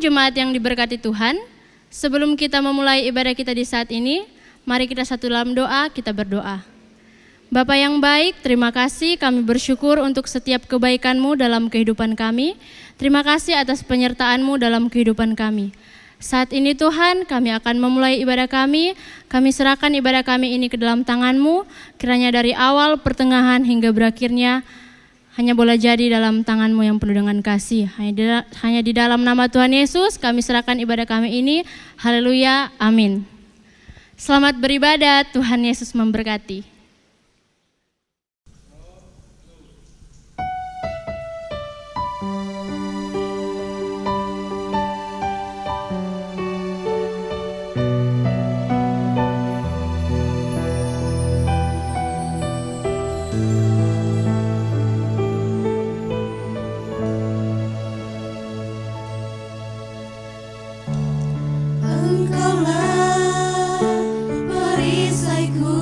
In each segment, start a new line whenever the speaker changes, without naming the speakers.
jemaat yang diberkati Tuhan, sebelum kita memulai ibadah kita di saat ini, mari kita satu dalam doa, kita berdoa. Bapa yang baik, terima kasih, kami bersyukur untuk setiap kebaikan-Mu dalam kehidupan kami. Terima kasih atas penyertaan-Mu dalam kehidupan kami. Saat ini Tuhan, kami akan memulai ibadah kami serahkan ibadah kami ini ke dalam tangan-Mu, kiranya dari awal, pertengahan, hingga berakhirnya, hanya boleh jadi dalam tangan-Mu yang penuh dengan kasih. Hanya di dalam nama Tuhan Yesus kami serahkan ibadah kami ini. Haleluya, amin. Selamat beribadah, Tuhan Yesus memberkati.
Engkaulah perisaiku.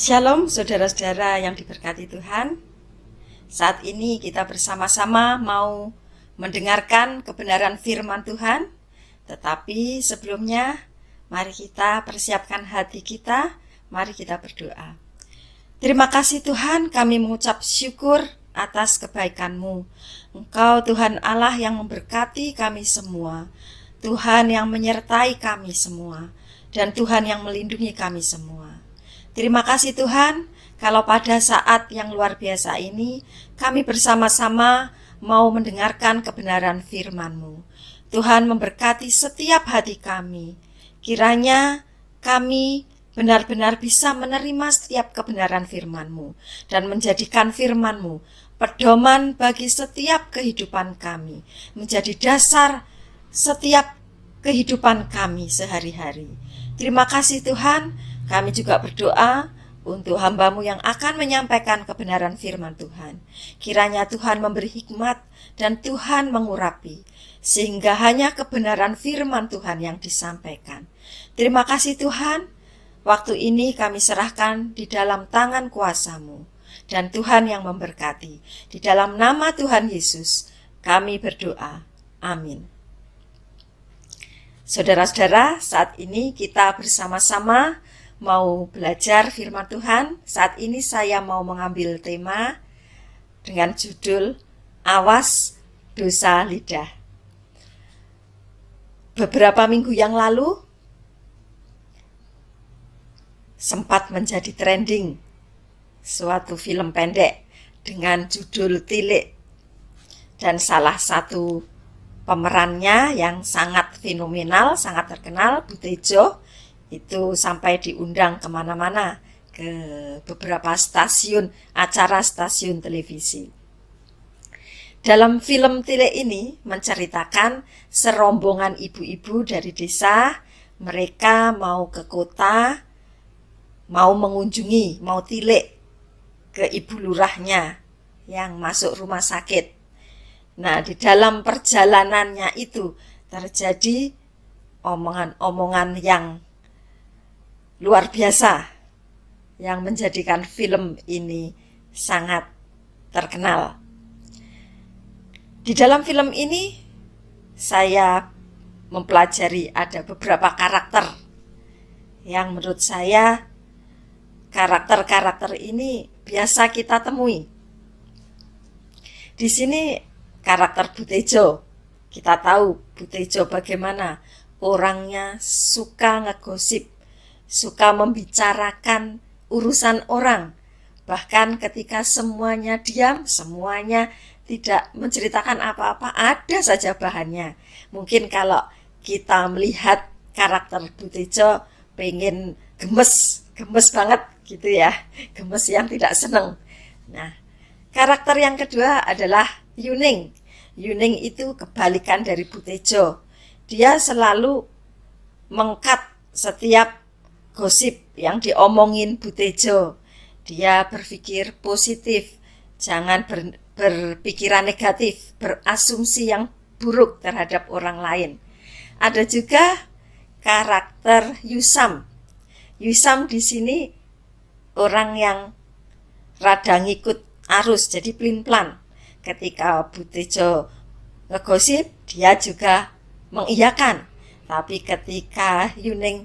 Shalom saudara-saudara yang diberkati Tuhan. Saat ini kita bersama-sama mau mendengarkan kebenaran firman Tuhan. Tetapi sebelumnya mari kita persiapkan hati kita, mari kita berdoa. Terima kasih Tuhan, kami mengucap syukur atas kebaikan-Mu. Engkau Tuhan Allah yang memberkati kami semua, Tuhan yang menyertai kami semua, dan Tuhan yang melindungi kami semua. Terima kasih Tuhan, kalau pada saat yang luar biasa ini, kami bersama-sama mau mendengarkan kebenaran firman-Mu. Tuhan memberkati setiap hati kami. Kiranya kami benar-benar bisa menerima setiap kebenaran firman-Mu dan menjadikan firman-Mu pedoman bagi setiap kehidupan kami, menjadi dasar setiap kehidupan kami sehari-hari. Terima kasih Tuhan. Kami juga berdoa untuk hamba-Mu yang akan menyampaikan kebenaran firman Tuhan. Kiranya Tuhan memberi hikmat dan Tuhan mengurapi, sehingga hanya kebenaran firman Tuhan yang disampaikan. Terima kasih Tuhan, waktu ini kami serahkan di dalam tangan kuasa-Mu, dan Tuhan yang memberkati. Di dalam nama Tuhan Yesus, kami berdoa. Amin. Saudara-saudara, saat ini kita bersama-sama mau belajar firman Tuhan. Saat ini saya mau mengambil tema dengan judul Awas Dosa Lidah. Beberapa minggu yang lalu sempat menjadi trending suatu film pendek dengan judul Tilik, dan salah satu pemerannya yang sangat fenomenal, sangat terkenal, Butejo, itu sampai diundang kemana-mana, ke beberapa stasiun, acara stasiun televisi. Dalam film Tilik ini menceritakan serombongan ibu-ibu dari desa, mereka mau ke kota, mau mengunjungi, mau tilik ke ibu lurahnya yang masuk rumah sakit. Nah, di dalam perjalanannya itu terjadi omongan-omongan yang luar biasa yang menjadikan film ini sangat terkenal. Di dalam film ini saya mempelajari ada beberapa karakter yang menurut saya karakter-karakter ini biasa kita temui. Di sini karakter Butejo, kita tahu Butejo bagaimana orangnya suka ngegosip, suka membicarakan urusan orang. Bahkan ketika semuanya diam, semuanya tidak menceritakan apa-apa, ada saja bahannya. Mungkin kalau kita melihat karakter Butejo pengen gemes banget gitu ya, gemes yang tidak senang. Nah, karakter yang kedua adalah Yuning. Yuning itu kebalikan dari Butejo. Dia selalu mengkat setiap gosip yang diomongin Butejo. Dia berpikir positif, jangan berpikiran negatif, berasumsi yang buruk terhadap orang lain. Ada juga karakter Yusam. Yusam di sini orang yang rada ngikut arus, jadi pelin-pelan. Ketika Butejo ngegosip, dia juga mengiyakan. Tapi ketika Yuning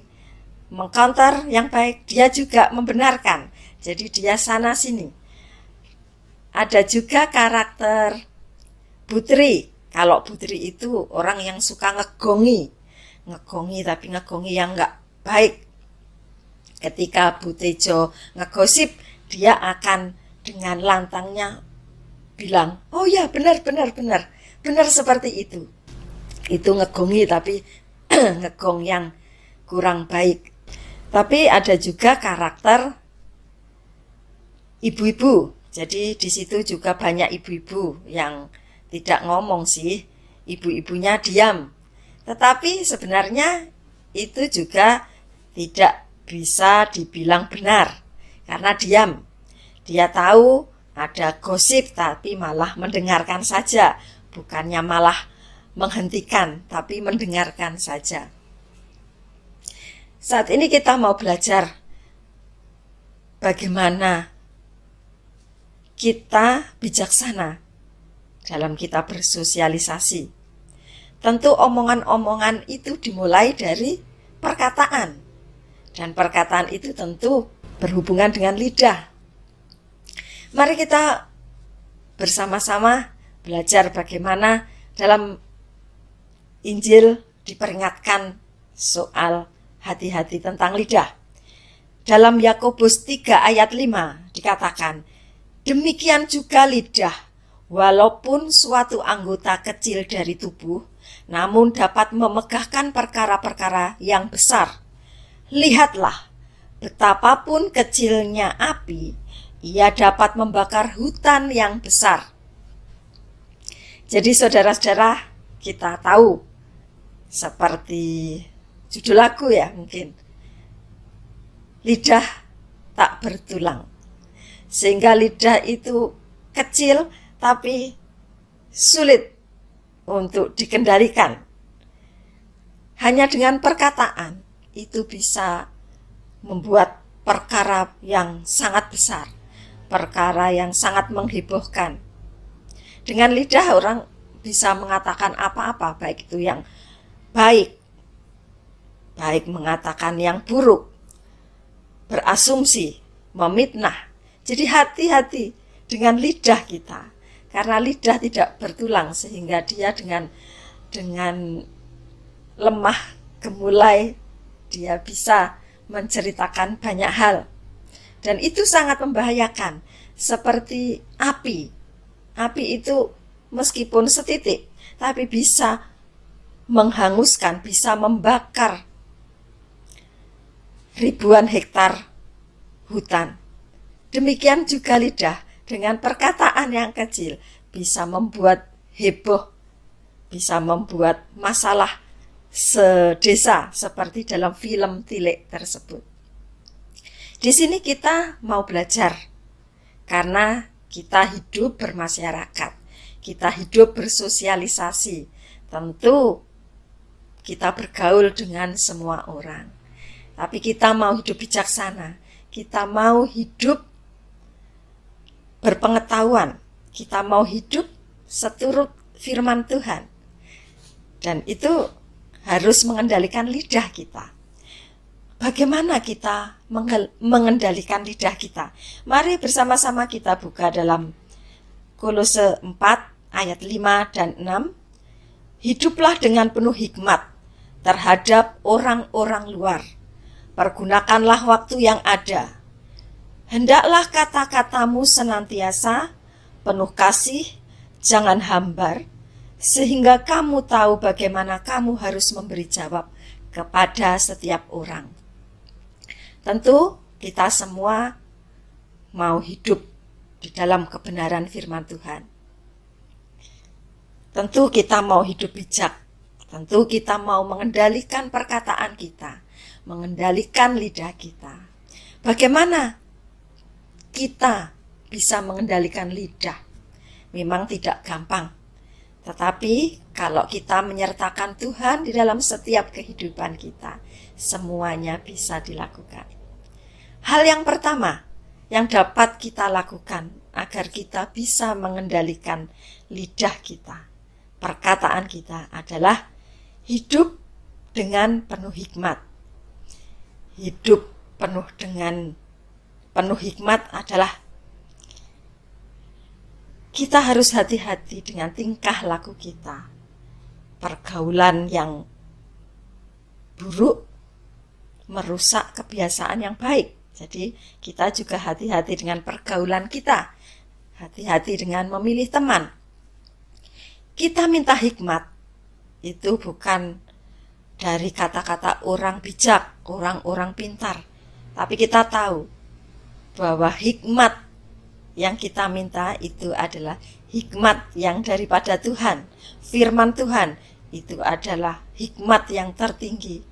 mengcounter yang baik, dia juga membenarkan. Jadi dia sana sini. Ada juga karakter Putri. Kalau Putri itu orang yang suka ngegongi tapi ngegongi yang enggak baik. Ketika Butejo ngegosip, dia akan dengan lantangnya bilang, oh ya benar seperti itu. Itu ngegongi tapi ngegong yang kurang baik. Tapi ada juga karakter ibu-ibu. Jadi di situ juga banyak ibu-ibu yang tidak ngomong sih, ibu-ibunya diam. Tetapi sebenarnya itu juga tidak bisa dibilang benar karena diam. Dia tahu ada gosip tapi malah mendengarkan saja, bukannya malah menghentikan tapi mendengarkan saja. Saat ini kita mau belajar bagaimana kita bijaksana dalam kita bersosialisasi. Tentu omongan-omongan itu dimulai dari perkataan. Dan perkataan itu tentu berhubungan dengan lidah. Mari kita bersama-sama belajar bagaimana dalam Injil diperingatkan soal hati-hati tentang lidah. Dalam Yakobus 3 ayat 5 dikatakan, demikian juga lidah, walaupun suatu anggota kecil dari tubuh, namun dapat memegahkan perkara-perkara yang besar. Lihatlah, betapapun kecilnya api, ia dapat membakar hutan yang besar. Jadi saudara-saudara, kita tahu seperti judul lagu ya mungkin, lidah tak bertulang. Sehingga lidah itu kecil tapi sulit untuk dikendalikan. Hanya dengan perkataan itu bisa membuat perkara yang sangat besar, perkara yang sangat menghebohkan. Dengan lidah orang bisa mengatakan apa-apa, baik itu yang baik mengatakan yang buruk, berasumsi, memfitnah. Jadi hati-hati dengan lidah kita, karena lidah tidak bertulang sehingga dia dengan lemah gemulai dia bisa menceritakan banyak hal. Dan itu sangat membahayakan, seperti api. Api itu meskipun setitik, tapi bisa menghanguskan, bisa membakar ribuan hektar hutan. Demikian juga lidah dengan perkataan yang kecil bisa membuat heboh, bisa membuat masalah sedesa seperti dalam film Tilik tersebut. Di sini kita mau belajar karena kita hidup bermasyarakat, kita hidup bersosialisasi. Tentu kita bergaul dengan semua orang. Tapi kita mau hidup bijaksana, kita mau hidup berpengetahuan, kita mau hidup seturut firman Tuhan. Dan itu harus mengendalikan lidah kita. Bagaimana kita mengendalikan lidah kita? Mari bersama-sama kita buka dalam Kolose 4 ayat 5 dan 6. Hiduplah dengan penuh hikmat terhadap orang-orang luar. Pergunakanlah waktu yang ada. Hendaklah kata-katamu senantiasa penuh kasih, jangan hambar, sehingga kamu tahu bagaimana kamu harus memberi jawab kepada setiap orang. Tentu kita semua mau hidup di dalam kebenaran firman Tuhan. Tentu kita mau hidup bijak. Tentu kita mau mengendalikan perkataan kita, mengendalikan lidah kita. Bagaimana kita bisa mengendalikan lidah? Memang tidak gampang. Tetapi kalau kita menyertakan Tuhan di dalam setiap kehidupan kita, semuanya bisa dilakukan. Hal yang pertama yang dapat kita lakukan agar kita bisa mengendalikan lidah kita, perkataan kita adalah hidup dengan penuh hikmat. Hidup penuh hikmat adalah kita harus hati-hati dengan tingkah laku kita. Pergaulan yang buruk merusak kebiasaan yang baik. Jadi kita juga hati-hati dengan pergaulan kita. Hati-hati dengan memilih teman. Kita minta hikmat. Itu bukan dari kata-kata orang bijak, orang-orang pintar. Tapi kita tahu bahwa hikmat yang kita minta itu adalah hikmat yang daripada Tuhan. Firman Tuhan itu adalah hikmat yang tertinggi.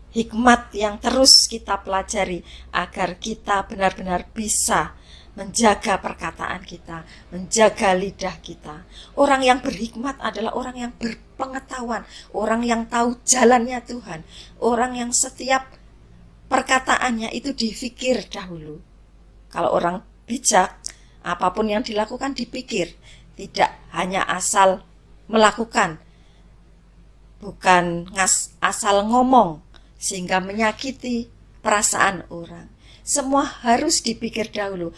Hikmat yang terus kita pelajari agar kita benar-benar bisa menjaga perkataan kita, menjaga lidah kita. Orang yang berhikmat adalah orang yang berpengetahuan, orang yang tahu jalannya Tuhan, orang yang setiap perkataannya itu difikir dahulu. Kalau orang bijak, apapun yang dilakukan dipikir, tidak hanya asal melakukan, bukan asal ngomong sehingga menyakiti perasaan orang. Semua harus dipikir dahulu.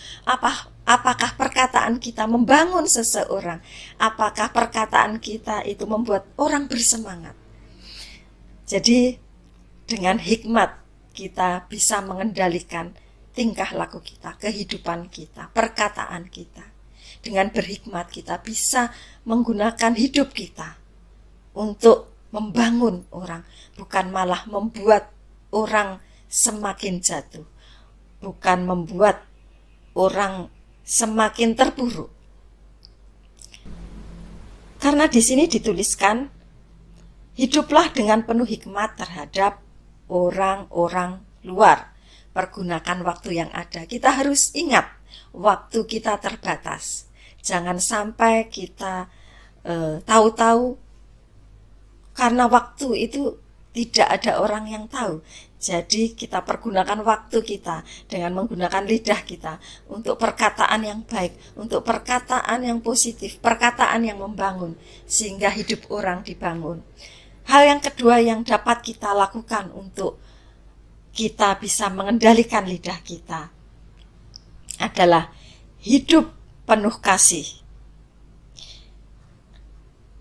Apakah perkataan kita membangun seseorang? Apakah perkataan kita itu membuat orang bersemangat? Jadi dengan hikmat kita bisa mengendalikan tingkah laku kita, kehidupan kita, perkataan kita. Dengan berhikmat kita bisa menggunakan hidup kita untuk membangun orang, bukan malah membuat orang semakin jatuh, bukan membuat orang semakin terpuruk. Karena di sini dituliskan, hiduplah dengan penuh hikmat terhadap orang-orang luar. Pergunakan waktu yang ada. Kita harus ingat, waktu kita terbatas. Jangan sampai kita tahu-tahu, karena waktu itu tidak ada orang yang tahu. Jadi kita pergunakan waktu kita dengan menggunakan lidah kita untuk perkataan yang baik, untuk perkataan yang positif, perkataan yang membangun, sehingga hidup orang dibangun. Hal yang kedua yang dapat kita lakukan untuk kita bisa mengendalikan lidah kita adalah hidup penuh kasih.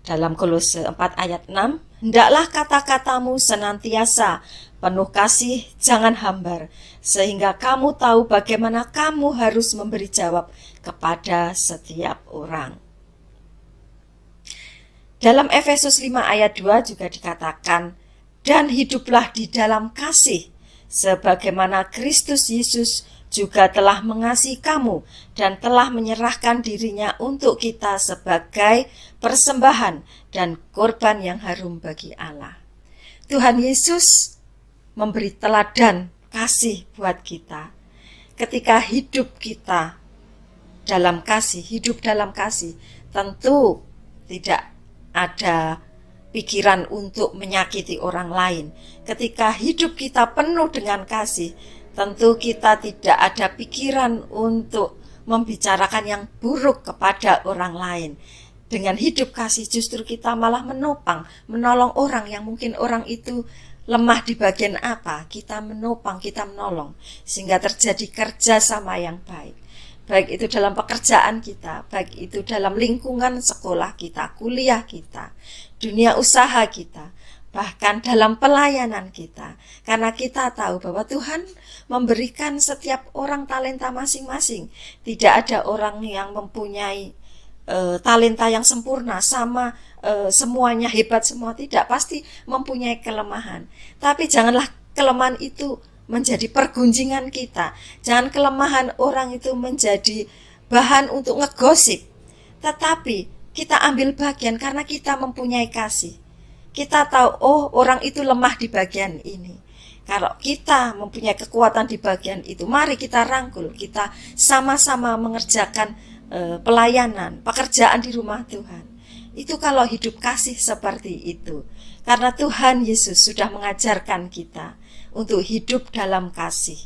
Dalam Kolose 4 ayat 6, hendaklah kata-katamu senantiasa penuh kasih, jangan hambar, sehingga kamu tahu bagaimana kamu harus memberi jawab kepada setiap orang. Dalam Efesus 5 ayat 2 juga dikatakan, dan hiduplah di dalam kasih, sebagaimana Kristus Yesus juga telah mengasihi kamu dan telah menyerahkan dirinya untuk kita sebagai persembahan dan korban yang harum bagi Allah. Tuhan Yesus memberi teladan kasih buat kita. Ketika hidup kita dalam kasih, hidup dalam kasih, tentu tidak ada pikiran untuk menyakiti orang lain. Ketika hidup kita penuh dengan kasih, tentu kita tidak ada pikiran untuk membicarakan yang buruk kepada orang lain. Dengan hidup kasih justru kita malah menopang, menolong orang yang mungkin orang itu lemah di bagian apa. Kita menopang, kita menolong, sehingga terjadi kerjasama yang baik. Baik itu dalam pekerjaan kita, baik itu dalam lingkungan sekolah kita, kuliah kita, dunia usaha kita, bahkan dalam pelayanan kita. Karena kita tahu bahwa Tuhan memberikan setiap orang talenta masing-masing. Tidak ada orang yang mempunyai talenta yang sempurna, sama semuanya hebat semua, tidak, pasti mempunyai kelemahan. Tapi janganlah kelemahan itu menjadi pergunjingan kita. Jangan kelemahan orang itu menjadi bahan untuk ngegosip. Tetapi kita ambil bagian karena kita mempunyai kasih. Kita tahu, oh orang itu lemah di bagian ini. Kalau kita mempunyai kekuatan di bagian itu, mari kita rangkul, kita sama-sama mengerjakan pelayanan, pekerjaan di rumah Tuhan. Itu kalau hidup kasih seperti itu. Karena Tuhan Yesus sudah mengajarkan kita untuk hidup dalam kasih.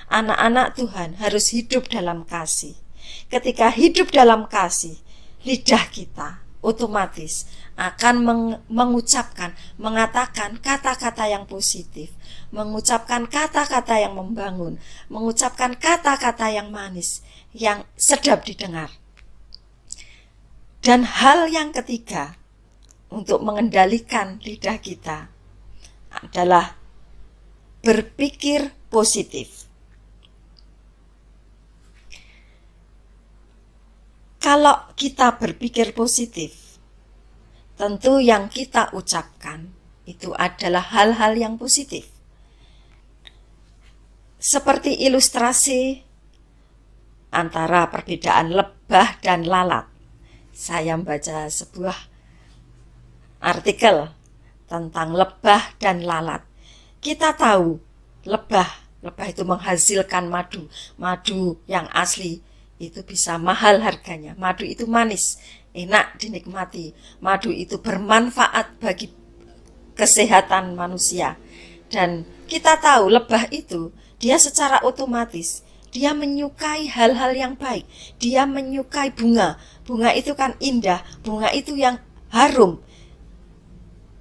Anak-anak Tuhan harus hidup dalam kasih. Ketika hidup dalam kasih, lidah kita otomatis akan mengucapkan, mengatakan kata-kata yang positif, mengucapkan kata-kata yang membangun, mengucapkan kata-kata yang manis, yang sedap didengar. Dan hal yang ketiga untuk mengendalikan lidah kita adalah berpikir positif. Kalau kita berpikir positif, tentu yang kita ucapkan itu adalah hal-hal yang positif. Seperti ilustrasi antara perbedaan lebah dan lalat. Saya membaca sebuah artikel tentang lebah dan lalat. Kita tahu lebah itu menghasilkan madu yang asli itu bisa mahal harganya. Madu itu manis, enak dinikmati. Madu itu bermanfaat bagi kesehatan manusia. Dan kita tahu lebah itu dia secara otomatis Dia menyukai hal-hal yang baik. Dia menyukai bunga. Bunga itu kan indah. Bunga itu yang harum.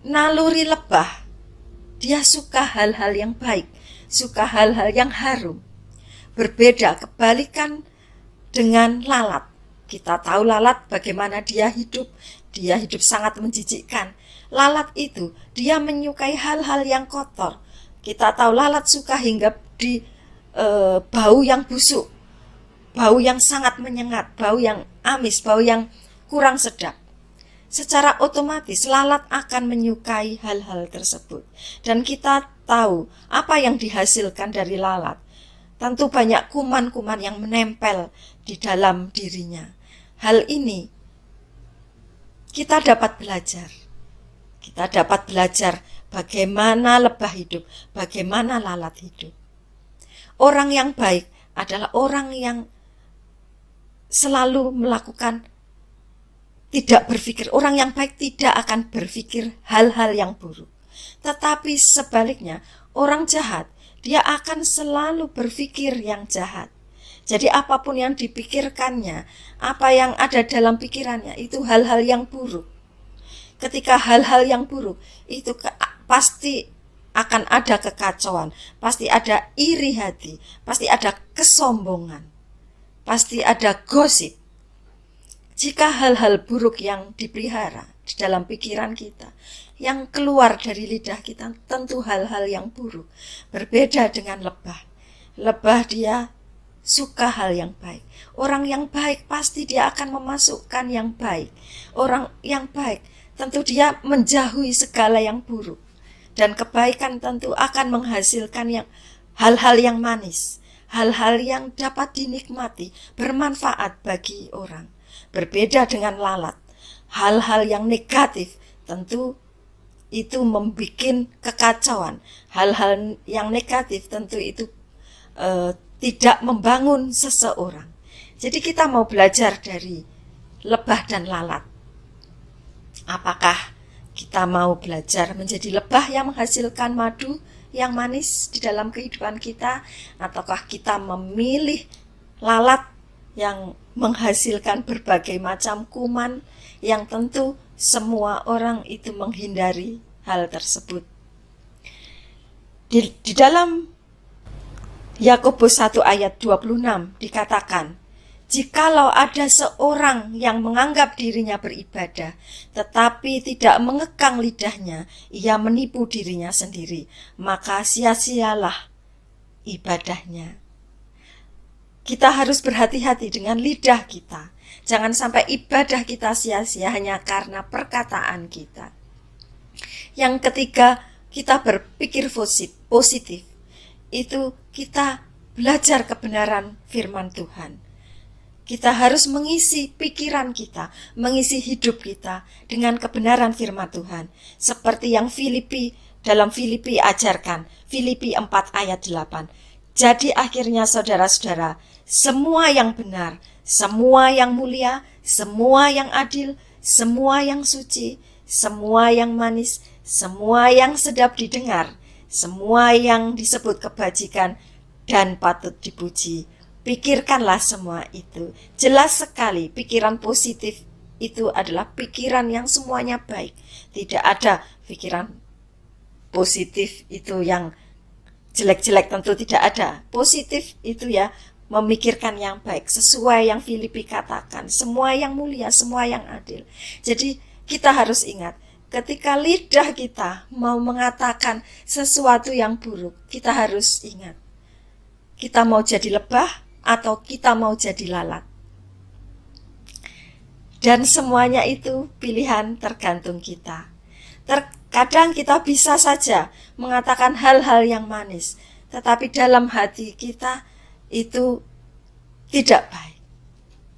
Naluri lebah. Dia suka hal-hal yang baik. Suka hal-hal yang harum. Berbeda, kebalikan dengan lalat. Kita tahu lalat bagaimana dia hidup. Dia hidup sangat menjijikkan. Lalat itu, dia menyukai hal-hal yang kotor. Kita tahu lalat suka hinggap di bau yang busuk. Bau yang sangat menyengat. Bau yang amis. Bau yang kurang sedap. Secara otomatis lalat akan menyukai hal-hal tersebut. Dan kita tahu apa yang dihasilkan dari lalat. Tentu banyak kuman-kuman yang menempel di dalam dirinya. Hal ini kita dapat belajar. Kita dapat belajar bagaimana lebah hidup, bagaimana lalat hidup. Orang yang baik adalah orang yang selalu melakukan, tidak berpikir. Orang yang baik tidak akan berpikir hal-hal yang buruk. Tetapi sebaliknya, orang jahat, dia akan selalu berpikir yang jahat. Jadi apapun yang dipikirkannya, apa yang ada dalam pikirannya, itu hal-hal yang buruk. Ketika hal-hal yang buruk, itu pasti akan ada kekacauan, pasti ada iri hati, pasti ada kesombongan, pasti ada gosip. Jika hal-hal buruk yang dipelihara di dalam pikiran kita, yang keluar dari lidah kita, tentu hal-hal yang buruk. Berbeda dengan lebah. Lebah dia suka hal yang baik. Orang yang baik pasti dia akan memasukkan yang baik. Orang yang baik tentu dia menjauhi segala yang buruk. Dan kebaikan tentu akan menghasilkan yang hal-hal yang manis, hal-hal yang dapat dinikmati, bermanfaat bagi orang. Berbeda dengan lalat, hal-hal yang negatif tentu itu membuat kekacauan. Hal-hal yang negatif tentu itu tidak membangun seseorang. Jadi kita mau belajar dari lebah dan lalat. Apakah kita mau belajar menjadi lebah yang menghasilkan madu yang manis di dalam kehidupan kita, ataukah kita memilih lalat yang menghasilkan berbagai macam kuman yang tentu semua orang itu menghindari hal tersebut. Di dalam Yakobus 1 ayat 26 dikatakan, jikalau ada seorang yang menganggap dirinya beribadah, tetapi tidak mengekang lidahnya, ia menipu dirinya sendiri, maka sia-sialah ibadahnya. Kita harus berhati-hati dengan lidah kita. Jangan sampai ibadah kita sia-sia hanya karena perkataan kita. Yang ketiga, kita berpikir positif. Itu kita belajar kebenaran firman Tuhan. Kita harus mengisi pikiran kita, mengisi hidup kita dengan kebenaran firman Tuhan. Seperti yang dalam Filipi ajarkan, Filipi 4 ayat 8. Jadi akhirnya saudara-saudara, semua yang benar, semua yang mulia, semua yang adil, semua yang suci, semua yang manis, semua yang sedap didengar, semua yang disebut kebajikan dan patut dipuji, pikirkanlah semua itu. Jelas sekali pikiran positif itu adalah pikiran yang semuanya baik. Tidak ada pikiran positif itu yang jelek-jelek, tentu tidak ada. Positif itu ya memikirkan yang baik, sesuai yang Filipi katakan, semua yang mulia, semua yang adil. Jadi kita harus ingat, ketika lidah kita mau mengatakan sesuatu yang buruk, kita harus ingat, kita mau jadi lebah atau kita mau jadi lalat. Dan semuanya itu pilihan tergantung kita. Terkadang kita bisa saja mengatakan hal-hal yang manis, tetapi dalam hati kita itu tidak baik.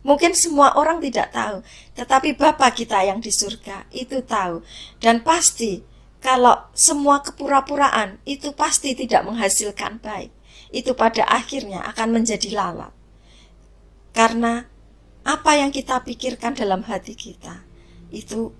Mungkin semua orang tidak tahu, tetapi Bapa kita yang di surga itu tahu. Dan pasti kalau semua kepura-puraan itu pasti tidak menghasilkan baik. Itu pada akhirnya akan menjadi lalat. Karena apa yang kita pikirkan dalam hati kita, itu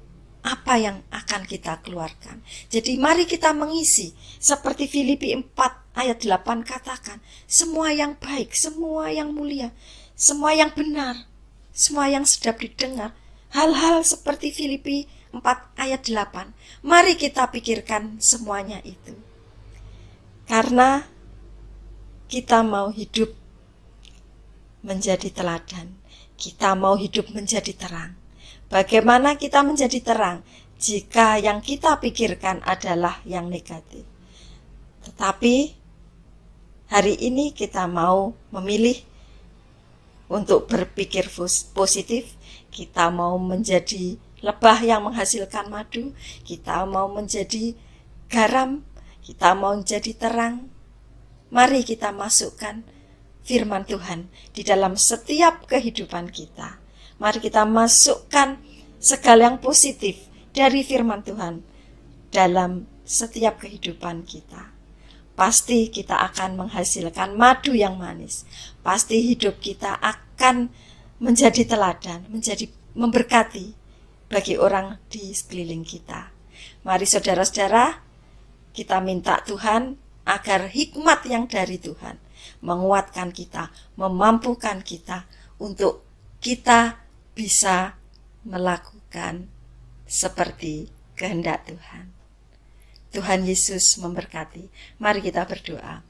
apa yang akan kita keluarkan. Jadi mari kita mengisi seperti Filipi 4 ayat 8 katakan, semua yang baik, semua yang mulia, semua yang benar, semua yang sedap didengar, hal-hal seperti Filipi 4 ayat 8. Mari kita pikirkan semuanya itu. Karena kita mau hidup menjadi teladan, kita mau hidup menjadi terang. Bagaimana kita menjadi terang jika yang kita pikirkan adalah yang negatif? Tetapi hari ini kita mau memilih untuk berpikir positif. Kita mau menjadi lebah yang menghasilkan madu, kita mau menjadi garam, kita mau menjadi terang. Mari kita masukkan firman Tuhan di dalam setiap kehidupan kita. Mari kita masukkan segala yang positif dari firman Tuhan dalam setiap kehidupan kita. Pasti kita akan menghasilkan madu yang manis. Pasti hidup kita akan menjadi teladan, menjadi memberkati bagi orang di sekeliling kita. Mari saudara-saudara, kita minta Tuhan agar hikmat yang dari Tuhan menguatkan kita, memampukan kita untuk kita bisa melakukan seperti kehendak Tuhan. Tuhan Yesus memberkati. Mari kita berdoa.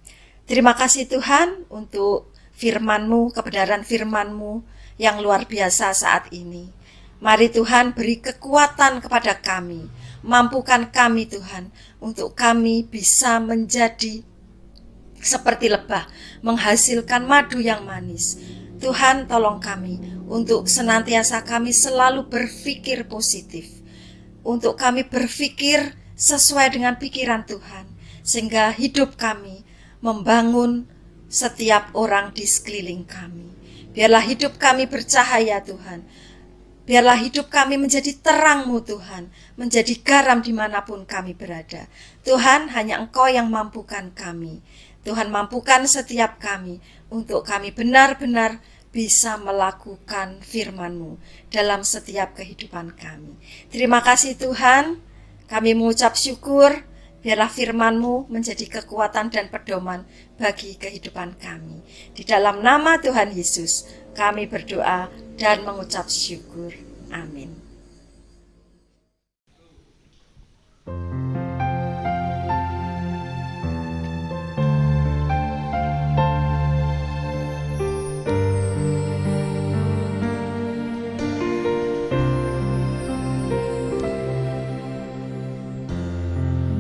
Terima kasih Tuhan untuk firman-Mu, kebenaran firman-Mu yang luar biasa saat ini. Mari Tuhan beri kekuatan kepada kami, mampukan kami Tuhan, untuk kami bisa menjadi seperti lebah, menghasilkan madu yang manis. Tuhan tolong kami untuk senantiasa kami selalu berpikir positif, untuk kami berpikir sesuai dengan pikiran Tuhan, sehingga hidup kami membangun setiap orang di sekeliling kami. Biarlah hidup kami bercahaya Tuhan. Biarlah hidup kami menjadi terang-Mu Tuhan, menjadi garam dimanapun kami berada. Tuhan, hanya Engkau yang mampukan kami. Tuhan, mampukan setiap kami untuk kami benar-benar bisa melakukan firman-Mu dalam setiap kehidupan kami. Terima kasih Tuhan, kami mengucap syukur. Biarlah firman-Mu menjadi kekuatan dan pedoman bagi kehidupan kami. Di dalam nama Tuhan Yesus, kami berdoa dan mengucap syukur. Amin.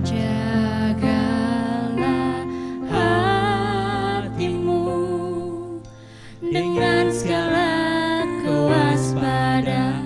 Jagalah hatimu dengan segala kewaspadaan.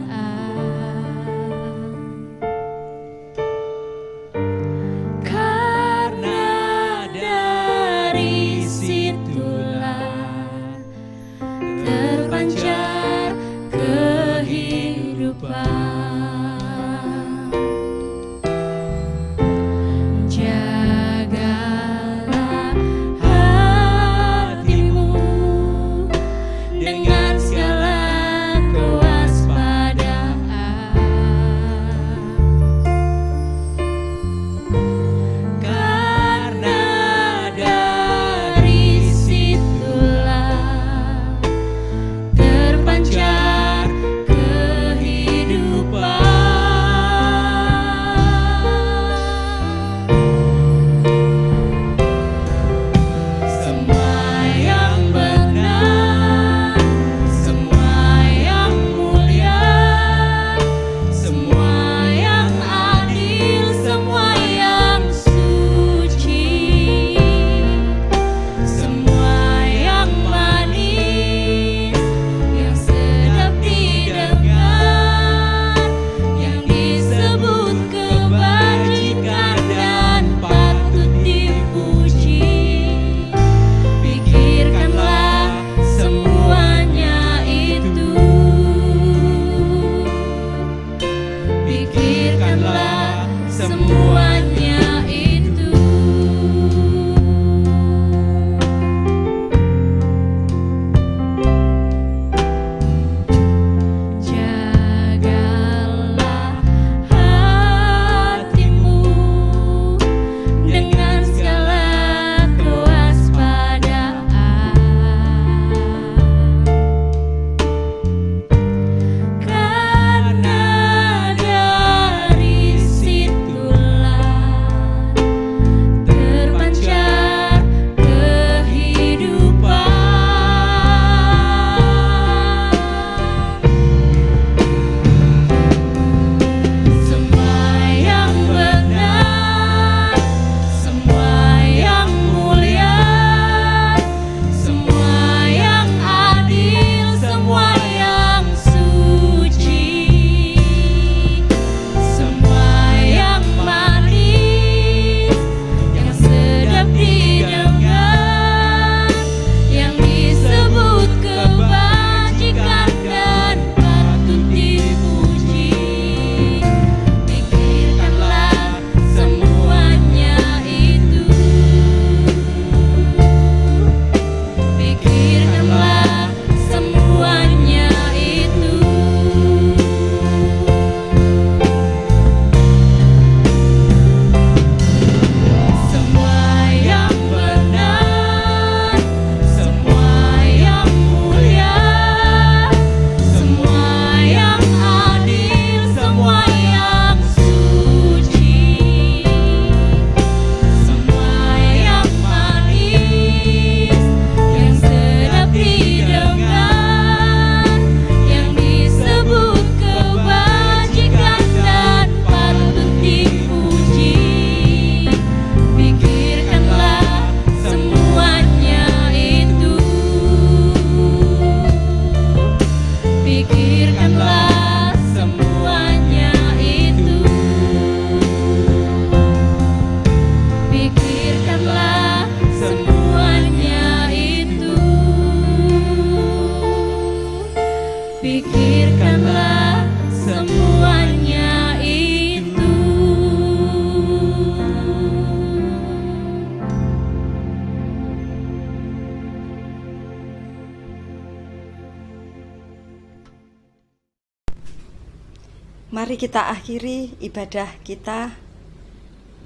Mari kita akhiri ibadah kita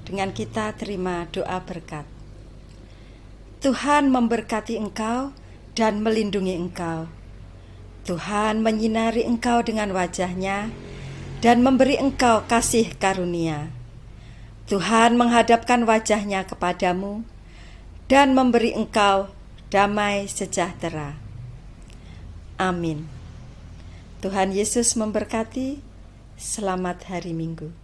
dengan kita terima doa berkat. Tuhan memberkati engkau dan melindungi engkau. Tuhan menyinari engkau dengan wajah-Nya dan memberi engkau kasih karunia. Tuhan menghadapkan wajah-Nya kepadamu dan memberi engkau damai sejahtera. Amin. Tuhan Yesus memberkati. Selamat hari Minggu.